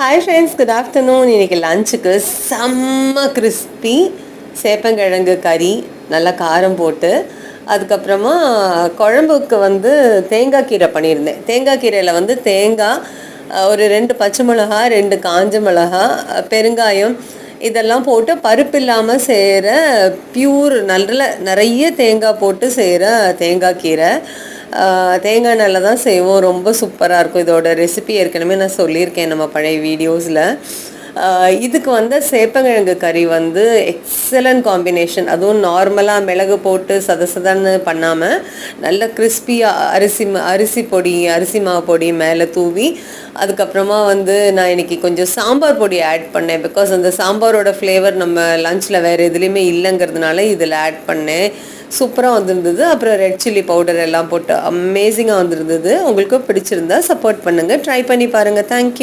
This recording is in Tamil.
Hi friends, good afternoon. இன்றைக்கி லஞ்சுக்கு செம்ம கிறிஸ்பி சேப்பங்கிழங்கு கறி, நல்லா காரம் போட்டு, அதுக்கப்புறமா குழம்புக்கு தேங்காய் கீரை பண்ணியிருந்தேன். தேங்காய் கீரையில் தேங்காய், ஒரு 2 பச்சை மிளகா, 2 காஞ்ச மிளகா, பெருங்காயம் இதெல்லாம் போட்டு பருப்பு இல்லாமல் செய்கிற பியூர் நிறைய தேங்காய் போட்டு செய்கிற தேங்காய் கீரை. தேங்காய் எண்ணெயில் தான் செய்வோம். ரொம்ப சூப்பராக இருக்கும். இதோட ரெசிபி ஏற்கனவே நான் சொல்லியிருக்கேன் நம்ம பழைய வீடியோஸில். இதுக்கு சேப்பங்கிழங்கு கறி எக்ஸலண்ட் காம்பினேஷன். அதுவும் நார்மலாக மிளகு போட்டு சதன்னு பண்ணாமல் நல்ல கிறிஸ்பியாக அரிசி மாவு பொடி மேலே தூவி, அதுக்கப்புறமா நான் இன்றைக்கி கொஞ்சம் சாம்பார் பொடி ஆட் பண்ணேன். பிகாஸ் அந்த சாம்பாரோட ஃப்ளேவர் நம்ம லஞ்சில் வேறு எதுலேயுமே இல்லைங்கிறதுனால இதில் ஆட் பண்ணேன். சூப்பராக வந்திருந்தது. அப்புறம் ரெட் சில்லி பவுடர் எல்லாம் போட்டு அமேசிங்காக வந்திருந்தது. உங்களுக்கு பிடிச்சிருந்தா சப்போர்ட் பண்ணுங்கள், ட்ரை பண்ணி பாருங்கள். தேங்க்யூ.